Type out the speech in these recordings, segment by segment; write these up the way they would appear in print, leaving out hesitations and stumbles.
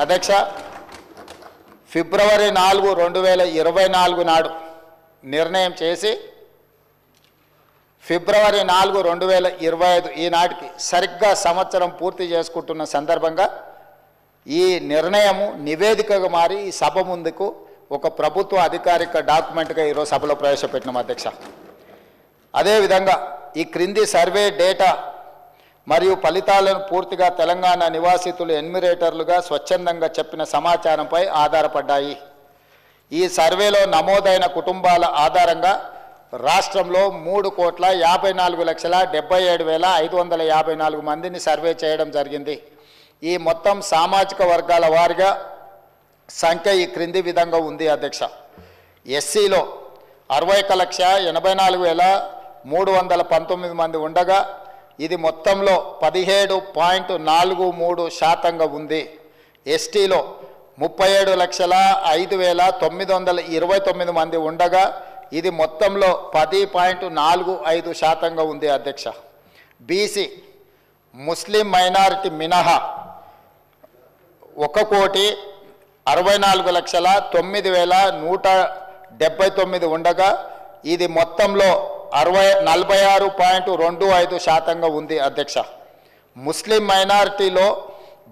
అధ్యక్ష, ఫిబ్రవరి 4, 2024 నాడు నిర్ణయం చేసి ఫిబ్రవరి 4, 2025 ఈనాటికి సరిగ్గా సంవత్సరం పూర్తి చేసుకుంటున్న సందర్భంగా ఈ నిర్ణయము నివేదికగా మారి ఈ సభ ముందుకు ఒక ప్రభుత్వ అధికారిక డాక్యుమెంట్గా ఈరోజు సభలో ప్రవేశపెట్టినాం అధ్యక్ష. అదేవిధంగా ఈ క్రింది సర్వే డేటా మరియు ఫలితాలను పూర్తిగా తెలంగాణ నివాసితులు ఎన్యూమరేటర్లుగా స్వచ్ఛందంగా చెప్పిన సమాచారంపై ఆధారపడ్డాయి. ఈ సర్వేలో నమోదైన కుటుంబాల ఆధారంగా రాష్ట్రంలో 3,54,77,554 మందిని సర్వే చేయడం జరిగింది. ఈ మొత్తం సామాజిక వర్గాల వారిగా సంఖ్య ఈ క్రింది విధంగా ఉంది అధ్యక్ష. ఎస్సీలో 61,84,319 మంది ఉండగా ఇది మొత్తంలో 17.43% ఉంది. ఎస్టీలో 37,05,929 మంది ఉండగా ఇది మొత్తంలో 10.45% ఉంది అధ్యక్ష. బీసీ ముస్లిం మైనారిటీ మినహా 1,64,09,179 ఉండగా ఇది మొత్తంలో 46.25% ఉంది అధ్యక్ష. ముస్లిం మైనారిటీలో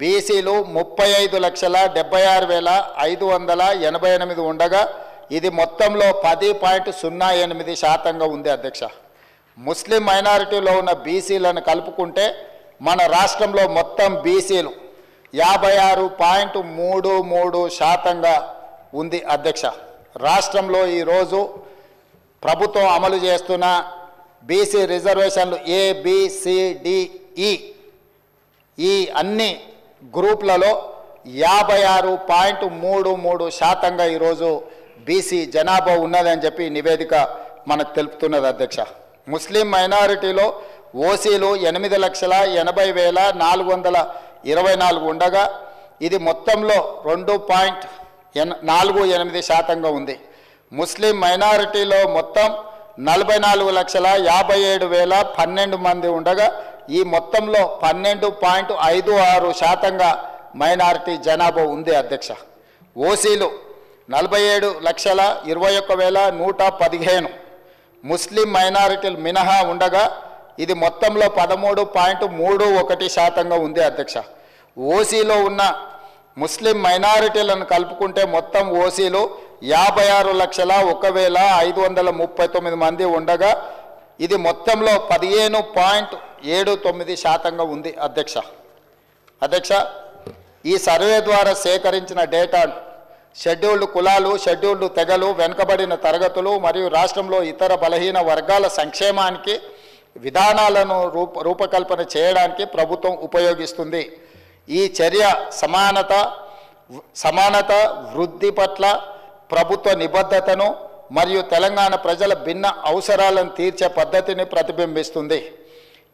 బీసీలు 35,76,588 ఉండగా ఇది మొత్తంలో 10.08% ఉంది అధ్యక్ష. ముస్లిం మైనారిటీలో ఉన్న బీసీలను కలుపుకుంటే మన రాష్ట్రంలో మొత్తం బీసీలు 56.33% ఉంది అధ్యక్ష. రాష్ట్రంలో ఈరోజు ప్రభుత్వం అమలు చేస్తున్న బీసీ రిజర్వేషన్లు ABCDE ఈ అన్ని గ్రూప్లలో 56.33% ఈరోజు బీసీ జనాభా ఉన్నదని చెప్పి నివేదిక మనకు తెలుపుతున్నది అధ్యక్ష. ముస్లిం మైనారిటీలో ఓసీలు 8,80,424 ఉండగా ఇది మొత్తంలో 2.48% ఉంది. ముస్లిం మైనారిటీలో మొత్తం 44,57,012 మంది ఉండగా ఈ మొత్తంలో 12.56% మైనారిటీ జనాభా ఉంది అధ్యక్ష. ఓసీలు 47,21,115 ముస్లిం మైనారిటీలు మినహా ఉండగా ఇది మొత్తంలో 13.31% ఉంది అధ్యక్ష. ఓసీలో ఉన్న ముస్లిం మైనారిటీలను కలుపుకుంటే మొత్తం ఓసీలు 56,01,539 మంది ఉండగా ఇది మొత్తంలో 15.79% ఉంది అధ్యక్ష. అధ్యక్ష, ఈ సర్వే ద్వారా సేకరించిన డేటాను షెడ్యూల్డ్ కులాలు, షెడ్యూల్డ్ తెగలు, వెనుకబడిన తరగతులు మరియు రాష్ట్రంలో ఇతర బలహీన వర్గాల సంక్షేమానికి విధానాలను రూపకల్పన చేయడానికి ప్రభుత్వం ఉపయోగిస్తుంది. ఈ చర్య సమానత వృద్ధి పట్ల ప్రభుత్వ నిబద్ధతను మరియు తెలంగాణ ప్రజల భిన్న అవసరాలను తీర్చే పద్ధతిని ప్రతిబింబిస్తుంది.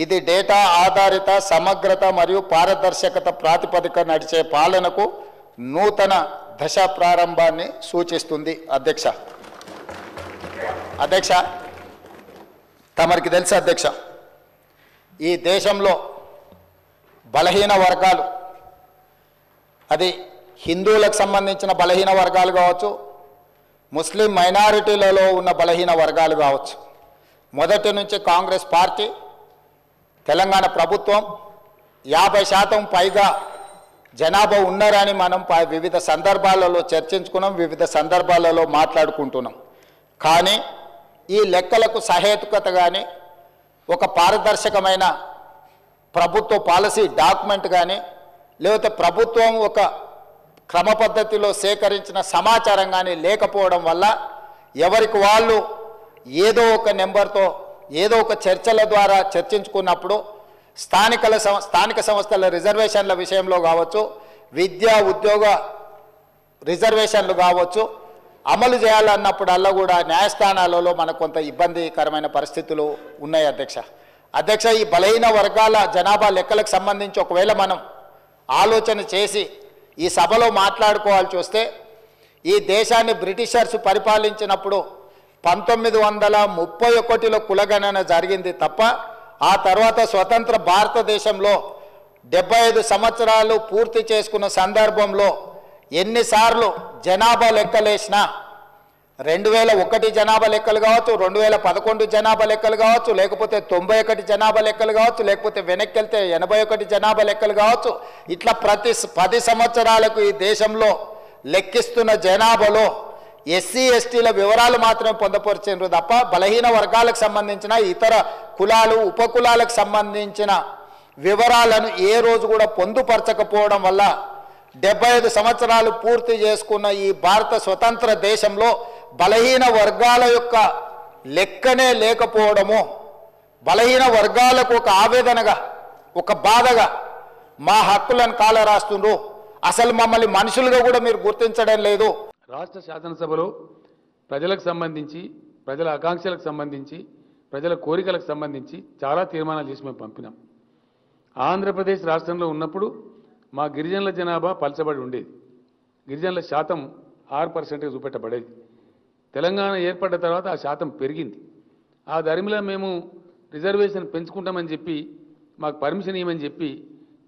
ఇది డేటా ఆధారిత సమగ్రత మరియు పారదర్శకత ప్రాతిపదిక నడిచే పాలనకు నూతన దశ ప్రారంభాన్ని సూచిస్తుంది అధ్యక్ష. అధ్యక్ష, తమరికి తెలుసు అధ్యక్ష, ఈ దేశంలో బలహీన వర్గాలు, అది హిందువులకు సంబంధించిన బలహీన వర్గాలు కావచ్చు, ముస్లిం మైనారిటీలలో ఉన్న బలహీన వర్గాలు కావచ్చు, మొదటి నుంచి కాంగ్రెస్ పార్టీ, తెలంగాణ ప్రభుత్వం 50% పైగా జనాభా ఉన్నారని మనం వివిధ సందర్భాలలో చర్చించుకున్నాం, వివిధ సందర్భాలలో మాట్లాడుకుంటున్నాం. కానీ ఈ లెక్కలకు సహేతుకత కానీ ఒక పారదర్శకమైన ప్రభుత్వ పాలసీ డాక్యుమెంట్ కానీ లేకపోతే ప్రభుత్వం ఒక క్రమ పద్ధతిలో సేకరించిన సమాచారం కానీ లేకపోవడం వల్ల ఎవరికి వాళ్ళు ఏదో ఒక నెంబర్తో ఏదో ఒక చర్చల ద్వారా చర్చించుకున్నప్పుడు స్థానిక సంస్థల రిజర్వేషన్ల విషయంలో కావచ్చు, విద్యా ఉద్యోగ రిజర్వేషన్లు కావచ్చు, అమలు చేయాలన్నప్పుడల్లా కూడా న్యాయస్థానాలలో మనకు కొంత ఇబ్బందికరమైన పరిస్థితులు ఉన్నాయి అధ్యక్ష. ఈ బలహీన వర్గాల జనాభా లెక్కలకు సంబంధించి ఒకవేళ మనం ఆలోచన చేసి ఈ సభలో మాట్లాడుకోవాల్సి వస్తే, ఈ దేశాన్ని బ్రిటిషర్స్ పరిపాలించినప్పుడు 1931లో కులగణన జరిగింది తప్ప ఆ తర్వాత స్వతంత్ర భారతదేశంలో 75 సంవత్సరాలు పూర్తి చేసుకున్న సందర్భంలో ఎన్నిసార్లు జనాభా లెక్కలేసినా 2001 జనాభా లెక్కలు కావచ్చు, 2011 జనాభా లెక్కలు కావచ్చు, లేకపోతే 91 జనాభా లెక్కలు కావచ్చు, లేకపోతే వెనక్కి వెళ్తే 81 జనాభా లెక్కలు కావచ్చు, ఇట్లా ప్రతి 10 సంవత్సరాలకు ఈ దేశంలో లెక్కిస్తున్న జనాభాలో ఎస్సీ ఎస్టీల వివరాలు మాత్రమే పొందపరిచారు తప్ప బలహీన వర్గాలకు సంబంధించిన ఇతర కులాలు ఉపకులాలకు సంబంధించిన వివరాలను ఏ రోజు కూడా పొందుపరచకపోవడం వల్ల 75 సంవత్సరాలు పూర్తి చేసుకున్న ఈ భారత స్వతంత్ర దేశంలో బలహీన వర్గాల యొక్క లెక్కనే లేకపోవడము, బలహీన వర్గాలకు ఒక ఆవేదనగా ఒక బాధగా మా హక్కులను కాలరాస్తుండ్రు, అసలు మమ్మల్ని మనుషులుగా కూడా మీరు గుర్తించడం లేదు. రాష్ట్ర శాసనసభలో ప్రజలకు సంబంధించి, ప్రజల ఆకాంక్షలకు సంబంధించి, ప్రజల కోరికలకు సంబంధించి చాలా తీర్మానాలు చేసి మేము పంపినాం. ఆంధ్రప్రదేశ్ రాష్ట్రంలో ఉన్నప్పుడు మా గిరిజనుల జనాభా పలచబడి ఉండేది, గిరిజనుల శాతం 6% చూపెట్టబడేది. తెలంగాణ ఏర్పడ్డ తర్వాత ఆ శాతం పెరిగింది. ఆ ధర్మిలో మేము రిజర్వేషన్ పెంచుకుంటామని చెప్పి మాకు పర్మిషన్ ఇవ్వమని చెప్పి,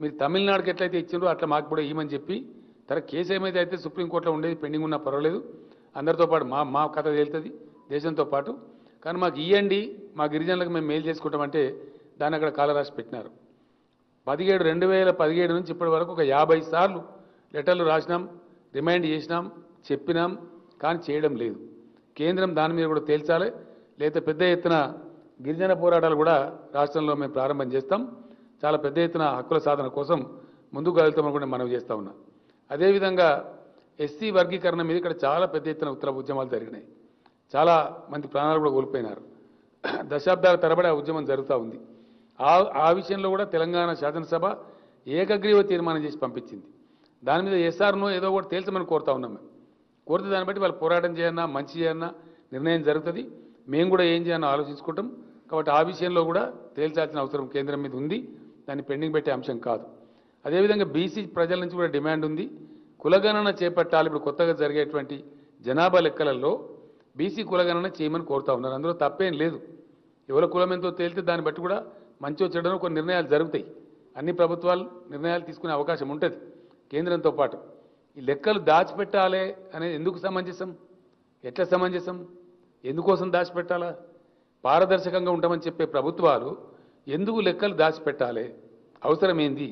మీరు తమిళనాడుకి ఎట్లయితే ఇచ్చిండ్రో అట్లా మాకు కూడా ఇవ్వమని చెప్పి, తర్వాత కేసు ఏమైతే అయితే సుప్రీంకోర్టులో ఉండేది పెండింగ్ ఉన్నా పర్వాలేదు, అందరితో పాటు మా కథ తేలుతుంది దేశంతో పాటు, కానీ మాకు ఇవ్వండి మా గిరిజనులకు మేము మేలు చేసుకుంటామంటే దాన్ని అక్కడ కాలరాసి పెట్టినారు. 2017 నుంచి ఇప్పటి వరకు ఒక 50 సార్లు లెటర్లు రాసినాం, రిమైండ్ చేసినాం, చెప్పినాం, కానీ చేయడం లేదు. కేంద్రం దాని మీద కూడా తేల్చాలి, లేదా పెద్ద ఎత్తున గిరిజన పోరాటాలు కూడా రాష్ట్రంలో మేము ప్రారంభం చేస్తాం. చాలా పెద్ద ఎత్తున హక్కుల సాధన కోసం ముందుకు వెళ్తామని కూడా మనవి చేస్తూ ఉన్నాం. అదేవిధంగా ఎస్సీ వర్గీకరణ మీద ఇక్కడ చాలా పెద్ద ఎత్తున ఉద్యమాలు జరిగినాయి, చాలా మంది ప్రాణాలు కూడా కోల్పోయినారు. దశాబ్దాల తరబడి ఆ ఉద్యమం జరుగుతూ ఉంది. ఆ విషయంలో కూడా తెలంగాణ శాసనసభ ఏకగ్రీవ తీర్మానం చేసి పంపించింది. దాని మీద ఎస్ఆర్నో ఏదో కూడా తేల్చమని కోరుతా ఉన్నాం. మేము కోరితే దాన్ని బట్టి వాళ్ళు పోరాటం చేయన్నా మంచి చేయన్నా నిర్ణయం జరుగుతుంది. మేము కూడా ఏం చేయాలో ఆలోచించుకుంటాం. కాబట్టి ఆ విషయంలో కూడా తేల్చాల్సిన అవసరం కేంద్రం మీద ఉంది, దాన్ని పెండింగ్ పెట్టే అంశం కాదు. అదేవిధంగా బీసీ ప్రజల నుంచి కూడా డిమాండ్ ఉంది, కులగణన చేపట్టాలి. ఇప్పుడు కొత్తగా జరిగేటువంటి జనాభా లెక్కలలో బీసీ కులగణన చేయమని కోరుతా ఉన్నారు. అందులో తప్పేం లేదు. ఎవరి కులం ఎంతో తేలితే దాన్ని బట్టి కూడా మంచి చెడ్డను కొన్ని నిర్ణయాలు జరుగుతాయి. అన్ని ప్రభుత్వాలు నిర్ణయాలు తీసుకునే అవకాశం ఉంటుంది కేంద్రంతో పాటు. ఈ లెక్కలు దాచిపెట్టాలి అనేది ఎందుకు సమంజసం, ఎట్లా సమంజసం, ఎందుకోసం దాచిపెట్టాలా? పారదర్శకంగా ఉంటామని చెప్పే ప్రభుత్వాలు ఎందుకు లెక్కలు దాచిపెట్టాలి? అవసరం ఏంది?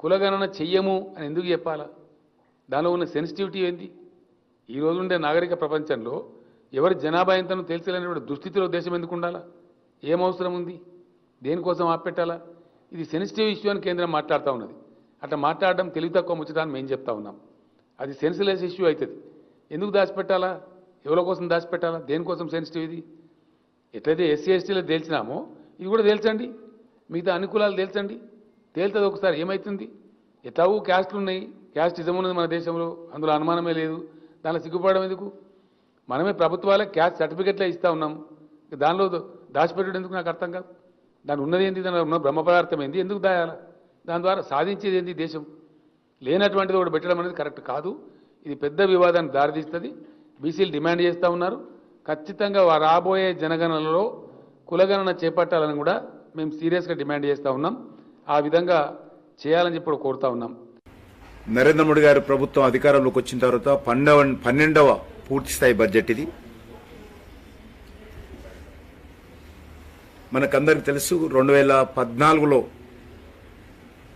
కులగణన చెయ్యము అని ఎందుకు చెప్పాలా? దానిలో ఉన్న సెన్సిటివిటీ ఏంది? ఈ రోజుండే నాగరిక ప్రపంచంలో ఎవరి జనాభా ఎంతనో తెలిసేలేనటువంటి దుస్థితిలో దేశం ఎందుకు ఉండాలా? ఏం అవసరం ఉంది? దేనికోసం ఆపెట్టాలా? ఇది సెన్సిటివ్ ఇష్యూ అని కేంద్రం మాట్లాడుతూ ఉన్నది. అట్లా మాట్లాడడం తెలివి తక్కువ ముచ్చటాన్ని మేము చెప్తా ఉన్నాం. అది సెన్సిలెస్ ఇష్యూ అవుతుంది. ఎందుకు దాచిపెట్టాలా? ఎవరి కోసం దాచిపెట్టాలా? దేనికోసం సెన్సిటివ్ ఇది? ఎట్లయితే ఎస్సీ ఎస్టీలో తేల్చినామో ఇది కూడా తేల్చండి, మిగతా అన్ని కులాలు తేల్చండి. తేల్తుంది ఒకసారి ఏమవుతుంది? ఎట్లాగూ క్యాస్ట్లు ఉన్నాయి, క్యాస్టిజం ఉన్నది మన దేశంలో, అందులో అనుమానమే లేదు. దానిలో సిగ్గుపడడం ఎందుకు? మనమే ప్రభుత్వాలే క్యాస్ట్ సర్టిఫికెట్లే ఇస్తూ ఉన్నాం. దానిలో దాచిపెట్టడం ఎందుకు నాకు అర్థం కాదు. దాని ఉన్నది ఏంటి, దాని ఉన్న బ్రహ్మ పదార్థం ఏంది, ఎందుకు దాయాలా? దాని ద్వారా సాధించేది ఏంటి దేశం? లేనటువంటిది ఒకటి పెట్టడం అనేది కరెక్ట్ కాదు. ఇది పెద్ద వివాదానికి దారితీస్తుంది. బీసీలు డిమాండ్ చేస్తూ ఉన్నారు. ఖచ్చితంగా రాబోయే జనగణనలో కులగణన చేపట్టాలని కూడా మేము సీరియస్గా డిమాండ్ చేస్తూ ఉన్నాం. ఆ విధంగా చేయాలని చెప్పి కోరుతా ఉన్నాం. నరేంద్ర మోడీ గారి ప్రభుత్వం అధికారంలోకి వచ్చిన తర్వాత 12వ పూర్తిస్థాయి బడ్జెట్ ఇది. మనకందరికి తెలుసు, 2014లో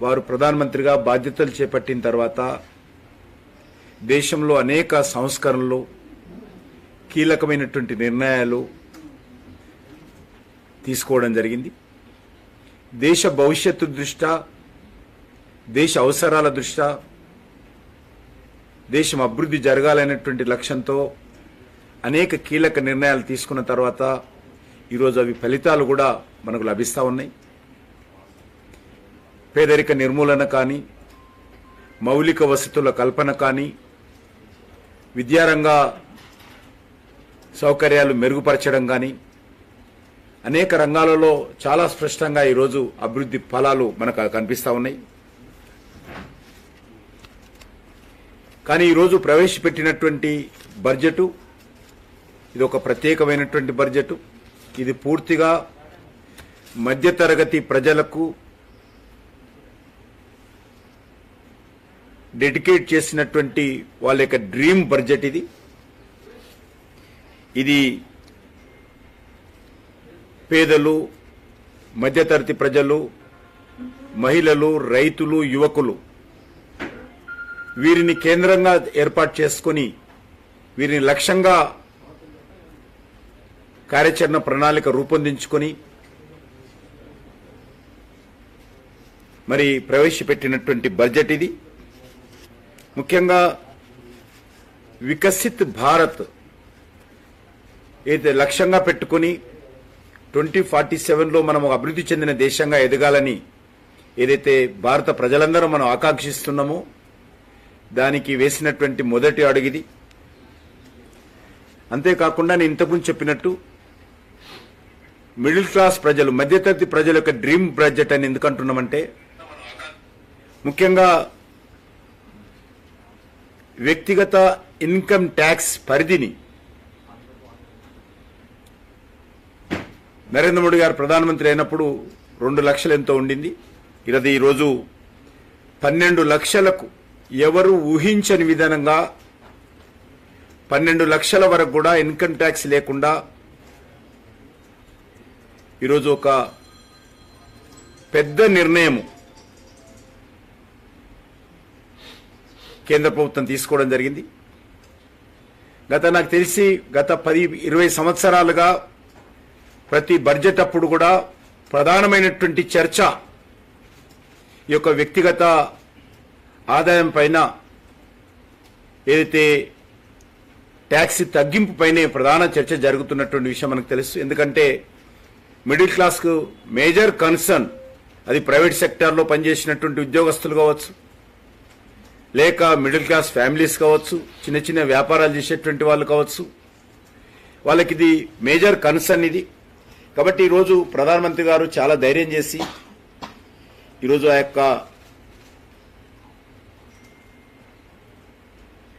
వారు ప్రధానమంత్రిగా బాధ్యతలు చేపట్టిన తర్వాత దేశంలో అనేక సంస్కరణలు, కీలకమైనటువంటి నిర్ణయాలు తీసుకోవడం జరిగింది. దేశ భవిష్యత్తు దృష్ట్యా, దేశ అవసరాల దృష్ట్యా, దేశం అభివృద్ధి జరగాలనేటువంటి లక్ష్యంతో అనేక కీలక నిర్ణయాలు తీసుకున్న తర్వాత ఈరోజు అవి ఫలితాలు కూడా మనకు లభిస్తూ ఉన్నాయి. పేదరిక నిర్మూలన కానీ, మౌలిక వసతుల కల్పన కానీ, విద్యారంగ సౌకర్యాలు మెరుగుపరచడం కానీ, అనేక రంగాలలో చాలా స్పష్టంగా ఈరోజు అభివృద్ధి ఫలాలు మనకు కనిపిస్తూ ఉన్నాయి. కానీ ఈరోజు ప్రవేశపెట్టినటువంటి బడ్జెటు ఇది ఒక ప్రత్యేకమైనటువంటి బడ్జెటు. ఇది పూర్తిగా మధ్యతరగతి ప్రజలకు డెడికేట్ చేసినటువంటి వాళ్ళ యొక్క డ్రీమ్ బడ్జెట్ ఇది పేదలు, మధ్యతరగతి ప్రజలు, మహిళలు, రైతులు, యువకులు వీరిని కేంద్రంగా ఏర్పాటు చేసుకొని వీరిని లక్ష్యంగా కార్యాచరణ ప్రణాళిక రూపొందించుకొని మరి ప్రవేశపెట్టినటువంటి బడ్జెట్ ఇది. ముఖ్యంగా వికసిత్ భారత్ ఏదైతే లక్ష్యంగా పెట్టుకుని 2047లో మనం అభివృద్ధి చెందిన దేశంగా ఎదగాలని ఏదైతే భారత ప్రజలందరూ మనం ఆకాంక్షిస్తున్నామో దానికి వేసినటువంటి మొదటి అడుగుది. అంతేకాకుండా నేను ఇంతకుముందు చెప్పినట్టు మిడిల్ క్లాస్ ప్రజలు, మధ్యతరగతి ప్రజల యొక్క డ్రీమ్ బడ్జెట్ అని ఎందుకు అంటున్నామంటే ముఖ్యంగా వ్యక్తిగత ఇన్కమ్ ట్యాక్స్ పరిధిని నరేంద్ర మోడీ గారు ప్రధానమంత్రి అయినప్పుడు 2 లక్షలు ఎంతో ఉండింది. ఇది ఈరోజు 12 లక్షలకు ఎవరు ఊహించని విధానంగా 12 లక్షల వరకు కూడా ఇన్కమ్ ట్యాక్స్ లేకుండా ఈరోజు ఒక పెద్ద నిర్ణయం కేంద్ర ప్రభుత్వం తీసుకోవడం జరిగింది. నాకు తెలిసి గత 10-20 సంవత్సరాలుగా ప్రతి బడ్జెట్ అప్పుడు కూడా ప్రధానమైనటువంటి చర్చ ఈ యొక్క వ్యక్తిగత ఆదాయం పైన ఏదైతే ట్యాక్స్ తగ్గింపు పైనే ప్రధాన చర్చ జరుగుతున్నటువంటి విషయం మనకు తెలుసు. ఎందుకంటే మిడిల్ క్లాస్కు మేజర్ కన్సర్న్ అది ప్రైవేట్ సెక్టార్లో పనిచేసినటువంటి ఉద్యోగస్తులు కావచ్చు, లేక మిడిల్ క్లాస్ ఫ్యామిలీస్ కావచ్చు, చిన్న చిన్న వ్యాపారాలు చేసేటువంటి వాళ్ళు కావచ్చు, వాళ్ళకి ఇది మేజర్ కన్సర్న్ ఇది. కాబట్టి ఈరోజు ప్రధానమంత్రి గారు చాలా ధైర్యం చేసి ఈరోజు ఆ యొక్క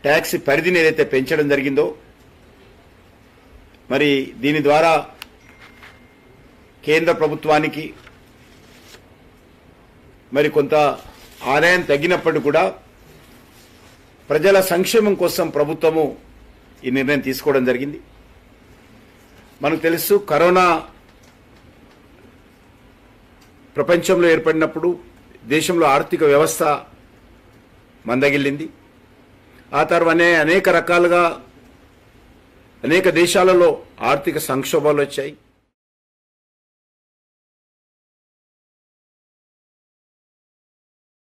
ట్యాక్స్ పరిధిని ఏదైతే పెంచడం జరిగిందో మరి దీని ద్వారా కేంద్ర ప్రభుత్వానికి మరి కొంత ఆదాయం తగ్గినప్పటికీ కూడా ప్రజల సంక్షేమం కోసం ప్రభుత్వము ఈ నిర్ణయం తీసుకోవడం జరిగింది. మనకు తెలుసు కరోనా ప్రపంచంలో ఏర్పడినప్పుడు దేశంలో ఆర్థిక వ్యవస్థ మందగిల్లింది. ఆ తర్వాతనే అనేక రకాలుగా అనేక దేశాలలో ఆర్థిక సంక్షోభాలు వచ్చాయి.